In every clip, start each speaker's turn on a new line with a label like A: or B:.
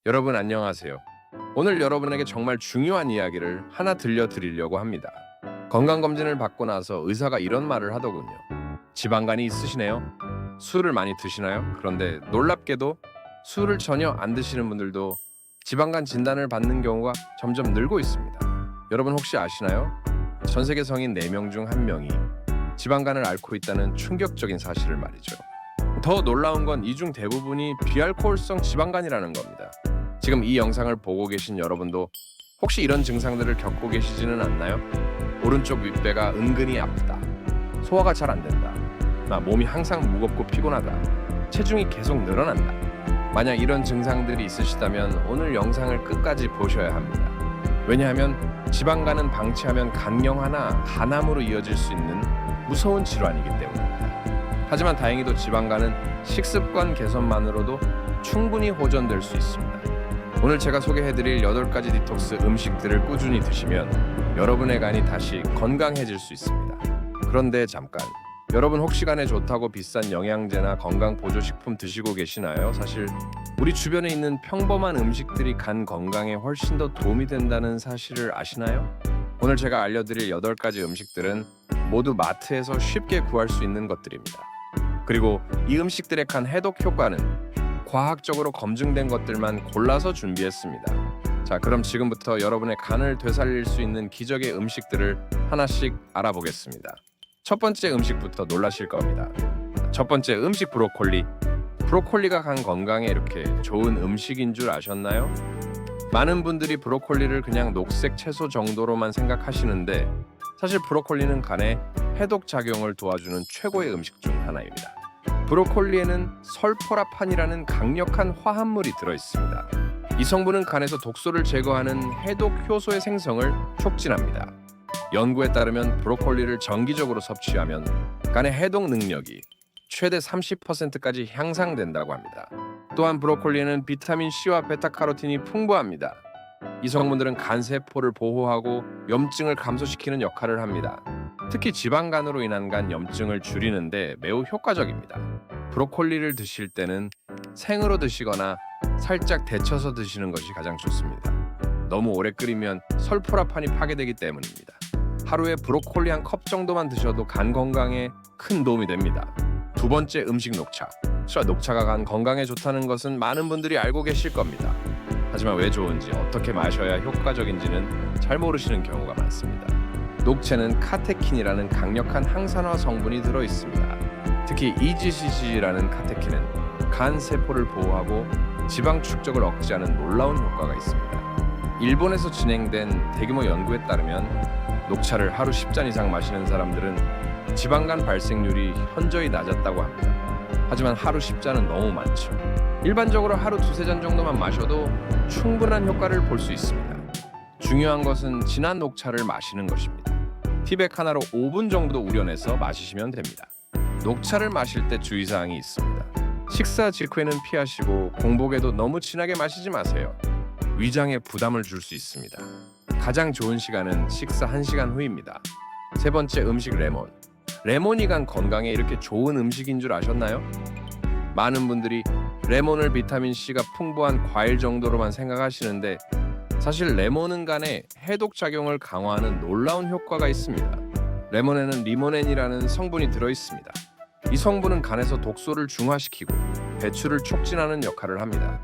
A: 여러분 안녕하세요. 오늘 여러분에게 정말 중요한 이야기를 하나 들려드리려고 합니다. 건강검진을 받고 나서 의사가 이런 말을 하더군요. 지방간이 있으시네요. 술을 많이 드시나요? 그런데 놀랍게도 술을 전혀 안 드시는 분들도 지방간 진단을 받는 경우가 점점 늘고 있습니다. 여러분 혹시 아시나요? 전 세계 성인 4명 중 1명이 지방간을 앓고 있다는 충격적인 사실을 말이죠. 더 놀라운 건 이 중 대부분이 비알코올성 지방간이라는 겁니다. 지금 이 영상을 보고 계신 여러분도 혹시 이런 증상들을 겪고 계시지는 않나요? 오른쪽 윗배가 은근히 아프다. 소화가 잘 안 된다. 몸이 항상 무겁고 피곤하다. 체중이 계속 늘어난다. 만약 이런 증상들이 있으시다면 오늘 영상을 끝까지 보셔야 합니다. 왜냐하면 지방간은 방치하면 간경화나 간암으로 이어질 수 있는 무서운 질환이기 때문입니다. 하지만 다행히도 지방간은 식습관 개선만으로도 충분히 호전될 수 있습니다. 오늘 제가 소개해드릴 8가지 디톡스 음식들을 꾸준히 드시면 여러분의 간이 다시 건강해질 수 있습니다. 그런데 잠깐, 여러분 혹시 간에 좋다고 비싼 영양제나 건강보조식품 드시고 계시나요? 사실 우리 주변에 있는 평범한 음식들이 간 건강에 훨씬 더 도움이 된다는 사실을 아시나요? 오늘 제가 알려드릴 8가지 음식들은 모두 마트에서 쉽게 구할 수 있는 것들입니다. 그리고 이 음식들의 간 해독 효과는 과학적으로 검증된 것들만 골라서 준비했습니다. 자, 그럼 지금부터 여러분의 간을 되살릴 수 있는 기적의 음식들을 하나씩 알아보겠습니다. 첫 번째 음식부터 놀라실 겁니다. 첫 번째 음식 브로콜리. 브로콜리가 간 건강에 이렇게 좋은 음식인 줄 아셨나요? 많은 분들이 브로콜리를 그냥 녹색 채소 정도로만 생각하시는데 사실 브로콜리는 간에 해독 작용을 도와주는 최고의 음식 중 하나입니다. 브로콜리에는 설포라판이라는 강력한 화합물이 들어있습니다. 이 성분은 간에서 독소를 제거하는 해독 효소의 생성을 촉진합니다. 연구에 따르면 브로콜리를 정기적으로 섭취하면 간의 해독 능력이 최대 30%까지 향상된다고 합니다. 또한 브로콜리에는 비타민 C와 베타카로틴이 풍부합니다. 이 성분들은 간 세포를 보호하고 염증을 감소시키는 역할을 합니다. 특히 지방간으로 인한 간 염증을 줄이는데 매우 효과적입니다. 브로콜리를 드실 때는 생으로 드시거나 살짝 데쳐서 드시는 것이 가장 좋습니다. 너무 오래 끓이면 설포라판이 파괴되기 때문입니다. 하루에 브로콜리 한 컵 정도만 드셔도 간 건강에 큰 도움이 됩니다. 두 번째 음식 녹차. 녹차가 간 건강에 좋다는 것은 많은 분들이 알고 계실 겁니다. 하지만 왜 좋은지, 어떻게 마셔야 효과적인지는 잘 모르시는 경우가 많습니다. 녹차는 카테킨이라는 강력한 항산화 성분이 들어있습니다. 특히 EGCG라는 카테킨은 간 세포를 보호하고 지방 축적을 억제하는 놀라운 효과가 있습니다. 일본에서 진행된 대규모 연구에 따르면 녹차를 하루 10잔 이상 마시는 사람들은 지방간 발생률이 현저히 낮았다고 합니다. 하지만 하루 10잔은 너무 많죠. 일반적으로 하루 2-3잔 정도만 마셔도 충분한 효과를 볼 수 있습니다. 중요한 것은 진한 녹차를 마시는 것입니다. 티백 하나로 5분 정도 우려내서 마시시면 됩니다. 녹차를 마실 때 주의사항이 있습니다. 식사 직후에는 피하시고 공복에도 너무 진하게 마시지 마세요. 위장에 부담을 줄 수 있습니다. 가장 좋은 시간은 식사 1시간 후입니다. 세 번째 음식 레몬. 레몬이 간 건강에 이렇게 좋은 음식인 줄 아셨나요? 많은 분들이 레몬을 비타민C가 풍부한 과일 정도로만 생각하시는데 사실 레몬은 간에 해독 작용을 강화하는 놀라운 효과가 있습니다. 레몬에는 리모넨이라는 성분이 들어있습니다. 이 성분은 간에서 독소를 중화시키고 배출을 촉진하는 역할을 합니다.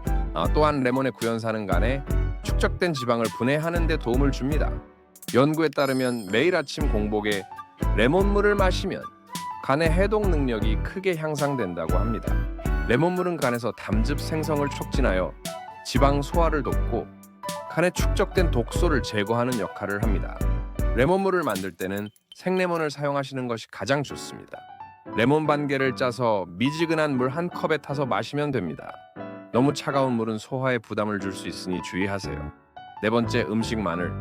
A: 또한 레몬의 구연산은 간에 축적된 지방을 분해하는 데 도움을 줍니다. 연구에 따르면 매일 아침 공복에 레몬물을 마시면 간의 해독 능력이 크게 향상된다고 합니다. 레몬물은 간에서 담즙 생성을 촉진하여 지방 소화를 돕고 간에 축적된 독소를 제거하는 역할을 합니다. 레몬물을 만들 때는 생레몬을 사용하시는 것이 가장 좋습니다. 레몬 반 개를 짜서 미지근한 물 1컵에 타서 마시면 됩니다. 너무 차가운 물은 소화에 부담을 줄 수 있으니 주의하세요. 네 번째 음식 마늘.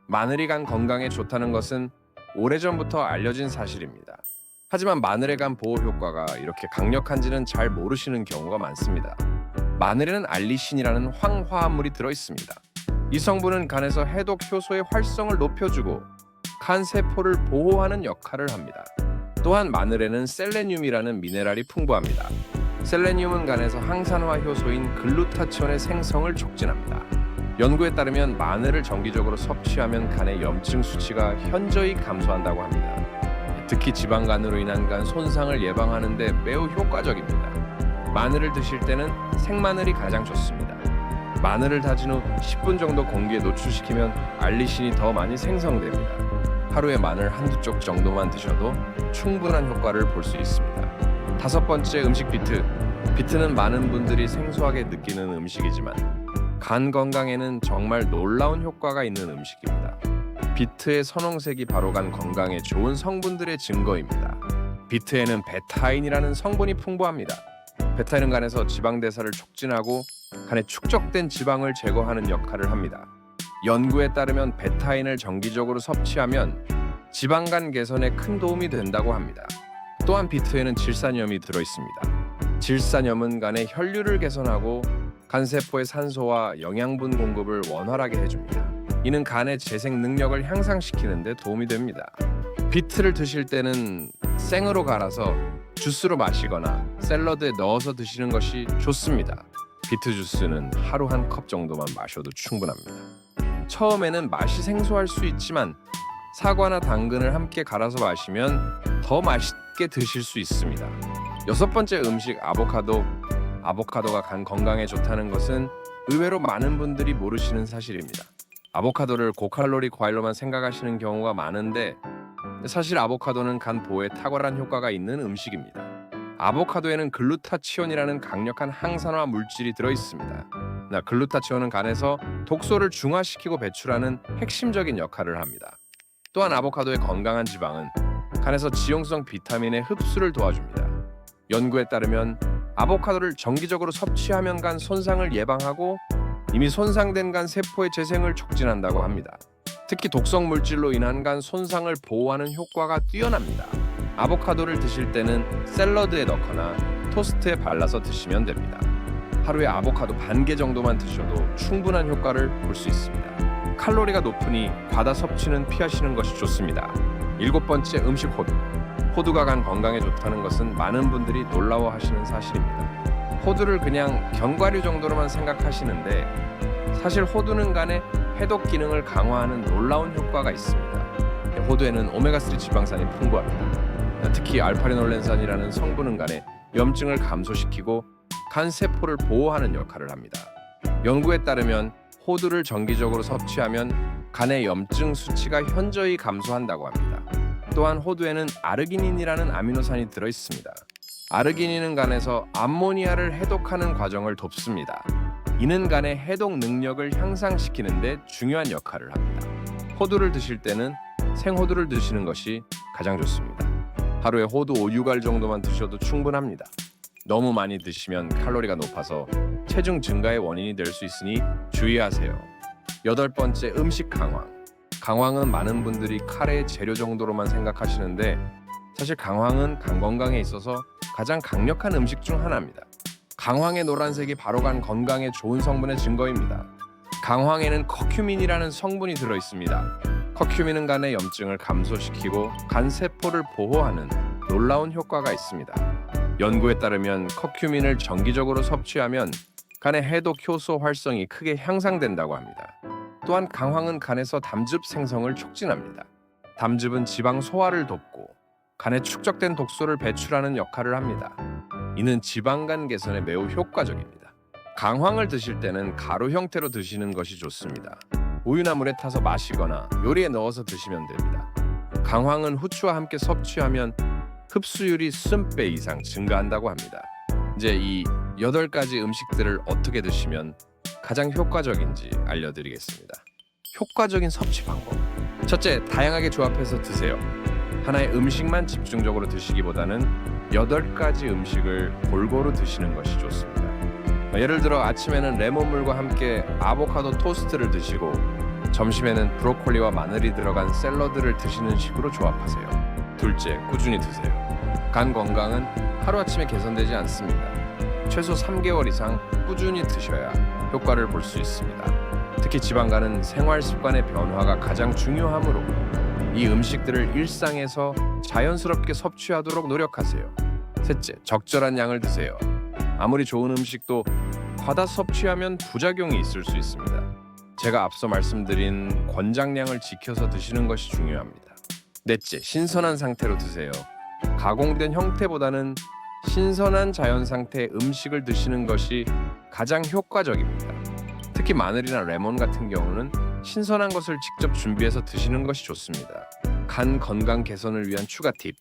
A: 마늘이 간 건강에 좋다는 것은 오래전부터 알려진 사실입니다. 하지만 마늘의 간 보호 효과가 이렇게 강력한지는 잘 모르시는 경우가 많습니다. 마늘에는 알리신이라는 황화합물이 들어있습니다. 이 성분은 간에서 해독 효소의 활성을 높여주고 간 세포를 보호하는 역할을 합니다. 또한 마늘에는 셀레늄이라는 미네랄이 풍부합니다. 셀레늄은 간에서 항산화 효소인 글루타치온의 생성을 촉진합니다. 연구에 따르면 마늘을 정기적으로 섭취하면 간의 염증 수치가 현저히 감소한다고 합니다. 특히 지방간으로 인한 간 손상을 예방하는 데 매우 효과적입니다. 마늘을 드실 때는 생마늘이 가장 좋습니다. 마늘을 다진 후 10분 정도 공기에 노출시키면 알리신이 더 많이 생성됩니다. 하루에 마늘 한두 쪽 정도만 드셔도 충분한 효과를 볼 수 있습니다. 다섯 번째, 음식 비트. 비트는 많은 분들이 생소하게 느끼는 음식이지만 간 건강에는 정말 놀라운 효과가 있는 음식입니다. 비트의 선홍색이 바로 간 건강에 좋은 성분들의 증거입니다. 비트에는 베타인이라는 성분이 풍부합니다. 베타인은 간에서 지방 대사를 촉진하고 간에 축적된 지방을 제거하는 역할을 합니다. 연구에 따르면 베타인을 정기적으로 섭취하면 지방간 개선에 큰 도움이 된다고 합니다. 또한 비트에는 질산염이 들어있습니다. 질산염은 간의 혈류를 개선하고 간세포의 산소와 영양분 공급을 원활하게 해줍니다. 이는 간의 재생 능력을 향상시키는 데 도움이 됩니다. 비트를 드실 때는 생으로 갈아서 주스로 마시거나 샐러드에 넣어서 드시는 것이 좋습니다. 비트 주스는 하루 한 컵 정도만 마셔도 충분합니다. 처음에는 맛이 생소할 수 있지만 사과나 당근을 함께 갈아서 마시면 더 맛있게 드실 수 있습니다. 여섯 번째 음식, 아보카도. 아보카도가 간 건강에 좋다는 것은 의외로 많은 분들이 모르시는 사실입니다. 아보카도를 고칼로리 과일로만 생각하시는 경우가 많은데 사실 아보카도는 간 보호에 탁월한 효과가 있는 음식입니다. 아보카도에는 글루타치온이라는 강력한 항산화 물질이 들어있습니다. 글루타치온은 간에서 독소를 중화시키고 배출하는 핵심적인 역할을 합니다. 또한 아보카도의 건강한 지방은 간에서 지용성 비타민의 흡수를 도와줍니다. 연구에 따르면 아보카도를 정기적으로 섭취하면 간 손상을 예방하고 이미 손상된 간 세포의 재생을 촉진한다고 합니다. 특히 독성 물질로 인한 간 손상을 보호하는 효과가 뛰어납니다. 아보카도를 드실 때는 샐러드에 넣거나 토스트에 발라서 드시면 됩니다. 하루에 아보카도 반 개 정도만 드셔도 충분한 효과를 볼 수 있습니다. 칼로리가 높으니 과다 섭취는 피하시는 것이 좋습니다. 일곱 번째, 음식 호두. 호두가 간 건강에 좋다는 것은 많은 분들이 놀라워하시는 사실입니다. 호두를 그냥 견과류 정도로만 생각하시는데 사실 호두는 간의 해독 기능을 강화하는 놀라운 효과가 있습니다. 호두에는 오메가3 지방산이 풍부합니다. 특히 알파리놀렌산이라는 성분은 간의 염증을 감소시키고 간 세포를 보호하는 역할을 합니다. 연구에 따르면 호두를 정기적으로 섭취하면 간의 염증 수치가 현저히 감소한다고 합니다. 또한 호두에는 아르기닌이라는 아미노산이 들어있습니다. 아르기닌은 간에서 암모니아를 해독하는 과정을 돕습니다. 이는 간의 해독 능력을 향상시키는 데 중요한 역할을 합니다. 호두를 드실 때는 생호두를 드시는 것이 가장 좋습니다. 하루에 호두 5-6알 정도만 드셔도 충분합니다. 너무 많이 드시면 칼로리가 높아서 체중 증가의 원인이 될 수 있으니 주의하세요. 여덟 번째, 음식 강황. 강황은 많은 분들이 카레의 재료 정도로만 생각하시는데 사실 강황은 간 건강에 있어서 가장 강력한 음식 중 하나입니다. 강황의 노란색이 바로 간 건강에 좋은 성분의 증거입니다. 강황에는 커큐민이라는 성분이 들어있습니다. 커큐민은 간의 염증을 감소시키고 간 세포를 보호하는 놀라운 효과가 있습니다. 연구에 따르면 커큐민을 정기적으로 섭취하면 간의 해독 효소 활성이 크게 향상된다고 합니다. 또한 강황은 간에서 담즙 생성을 촉진합니다. 담즙은 지방 소화를 돕고 간에 축적된 독소를 배출하는 역할을 합니다. 이는 지방간 개선에 매우 효과적입니다. 강황을 드실 때는 가루 형태로 드시는 것이 좋습니다. 우유나 물에 타서 마시거나 요리에 넣어서 드시면 됩니다. 강황은 후추와 함께 섭취하면 흡수율이 20배 이상 증가한다고 합니다. 이제 이 8가지 음식들을 어떻게 드시면 가장 효과적인지 알려드리겠습니다. 효과적인 섭취 방법. 첫째, 다양하게 조합해서 드세요. 하나의 음식만 집중적으로 드시기보다는 8가지 음식을 골고루 드시는 것이 좋습니다. 예를 들어 아침에는 레몬물과 함께 아보카도 토스트를 드시고 점심에는 브로콜리와 마늘이 들어간 샐러드를 드시는 식으로 조합하세요. 둘째, 꾸준히 드세요. 간 건강은 하루아침에 개선되지 않습니다. 최소 3개월 이상 꾸준히 드셔야 효과를 볼 수 있습니다. 특히 지방간은 생활 습관의 변화가 가장 중요하므로 이 음식들을 일상에서 자연스럽게 섭취하도록 노력하세요. 셋째, 적절한 양을 드세요. 아무리 좋은 음식도 과다 섭취하면 부작용이 있을 수 있습니다. 제가 앞서 말씀드린 권장량을 지켜서 드시는 것이 중요합니다. 넷째, 신선한 상태로 드세요. 가공된 형태보다는 신선한 자연 상태의 음식을 드시는 것이 가장 효과적입니다. 특히 마늘이나 레몬 같은 경우는 신선한 것을 직접 준비해서 드시는 것이 좋습니다. 간 건강 개선을 위한 추가 팁.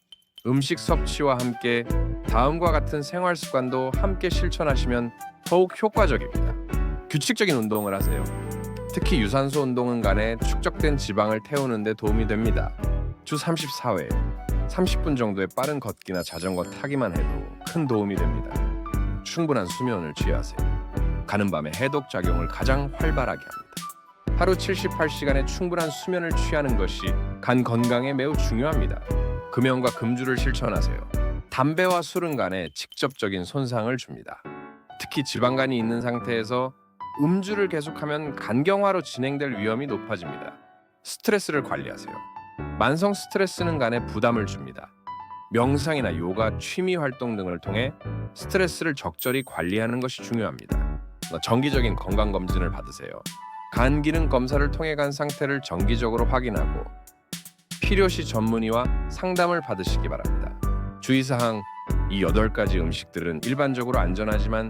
A: 음식 섭취와 함께 다음과 같은 생활 습관도 함께 실천하시면 더욱 효과적입니다. 규칙적인 운동을 하세요. 특히 유산소 운동은 간에 축적된 지방을 태우는 데 도움이 됩니다. 주 34회, 30분 정도의 빠른 걷기나 자전거 타기만 해도 큰 도움이 됩니다. 충분한 수면을 취하세요. 가는 밤에 해독 작용을 가장 활발하게 합니다. 하루 78시간의 충분한 수면을 취하는 것이 간 건강에 매우 중요합니다. 금연과 금주를 실천하세요. 담배와 술은 간에 직접적인 손상을 줍니다. 특히 지방간이 있는 상태에서 음주를 계속하면 간경화로 진행될 위험이 높아집니다. 스트레스를 관리하세요. 만성 스트레스는 간에 부담을 줍니다. 명상이나 요가, 취미 활동 등을 통해 스트레스를 적절히 관리하는 것이 중요합니다. 정기적인 건강검진을 받으세요. 간 기능 검사를 통해 간 상태를 정기적으로 확인하고 필요시 전문의와 상담을 받으시기 바랍니다. 주의사항, 이 8가지 음식들은 일반적으로 안전하지만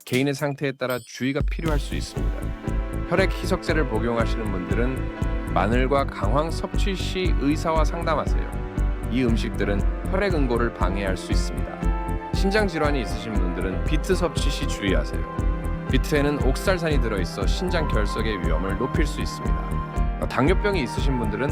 A: 개인의 상태에 따라 주의가 필요할 수 있습니다. 혈액 희석제를 복용하시는 분들은 마늘과 강황 섭취 시 의사와 상담하세요. 이 음식들은 혈액 응고를 방해할 수 있습니다. 신장 질환이 있으신 분들은 비트 섭취 시 주의하세요. 비트에는 옥살산이 들어있어 신장 결석의 위험을 높일 수 있습니다. 당뇨병이 있으신 분들은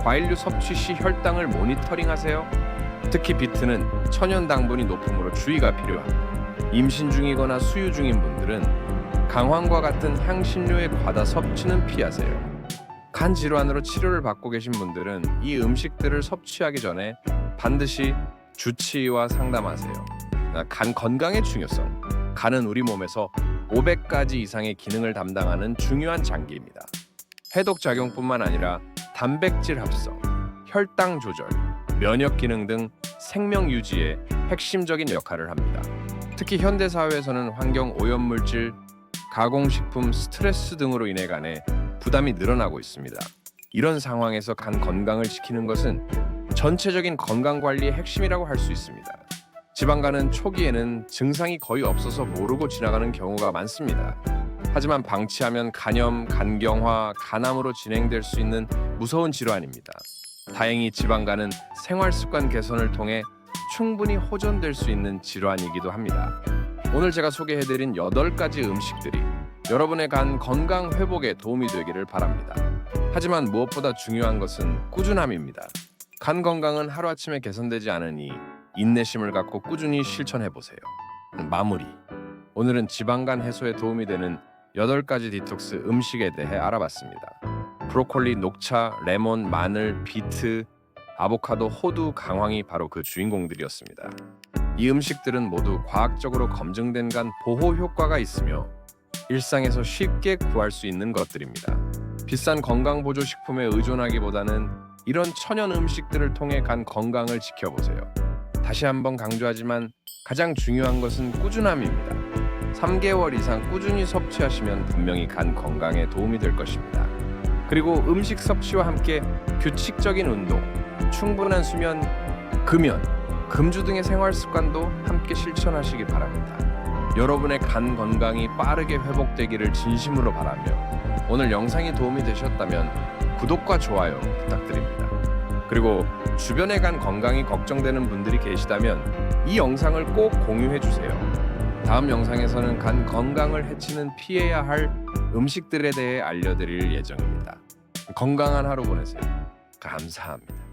A: 과일류 섭취 시 혈당을 모니터링하세요. 특히 비트는 천연 당분이 높으므로 주의가 필요합니다. 임신 중이거나 수유 중인 분들은 강황과 같은 향신료의 과다 섭취는 피하세요. 간 질환으로 치료를 받고 계신 분들은 이 음식들을 섭취하기 전에 반드시 주치의와 상담하세요. 간 건강의 중요성. 간은 우리 몸에서 500가지 이상의 기능을 담당하는 중요한 장기입니다. 해독 작용뿐만 아니라 단백질 합성, 혈당 조절, 면역 기능 등 생명 유지에 핵심적인 역할을 합니다. 특히 현대 사회에서는 환경 오염물질, 가공식품, 스트레스 등으로 인해 간에 부담이 늘어나고 있습니다. 이런 상황에서 간 건강을 지키는 것은 전체적인 건강 관리의 핵심이라고 할 수 있습니다. 지방간은 초기에는 증상이 거의 없어서 모르고 지나가는 경우가 많습니다. 하지만 방치하면 간염, 간경화, 간암으로 진행될 수 있는 무서운 질환입니다. 다행히 지방간은 생활 습관 개선을 통해 충분히 호전될 수 있는 질환이기도 합니다. 오늘 제가 소개해드린 8가지 음식들이 여러분의 간 건강 회복에 도움이 되기를 바랍니다. 하지만 무엇보다 중요한 것은 꾸준함입니다. 간 건강은 하루아침에 개선되지 않으니 인내심을 갖고 꾸준히 실천해보세요. 마무리. 오늘은 지방간 해소에 도움이 되는 8가지 디톡스 음식에 대해 알아봤습니다. 브로콜리, 녹차, 레몬, 마늘, 비트, 아보카도, 호두, 강황이 바로 그 주인공들이었습니다. 이 음식들은 모두 과학적으로 검증된 간 보호 효과가 있으며 일상에서 쉽게 구할 수 있는 것들입니다. 비싼 건강보조식품에 의존하기보다는 이런 천연 음식들을 통해 간 건강을 지켜보세요. 다시 한번 강조하지만 가장 중요한 것은 꾸준함입니다. 3개월 이상 꾸준히 섭취하시면 분명히 간 건강에 도움이 될 것입니다. 그리고 음식 섭취와 함께 규칙적인 운동, 충분한 수면, 금연, 금주 등의 생활 습관도 함께 실천하시기 바랍니다. 여러분의 간 건강이 빠르게 회복되기를 진심으로 바라며 오늘 영상이 도움이 되셨다면 구독과 좋아요 부탁드립니다. 그리고 주변의 간 건강이 걱정되는 분들이 계시다면 이 영상을 꼭 공유해 주세요. 다음 영상에서는 간 건강을 해치는 피해야 할 음식들에 대해 알려드릴 예정입니다. 건강한 하루 보내세요. 감사합니다.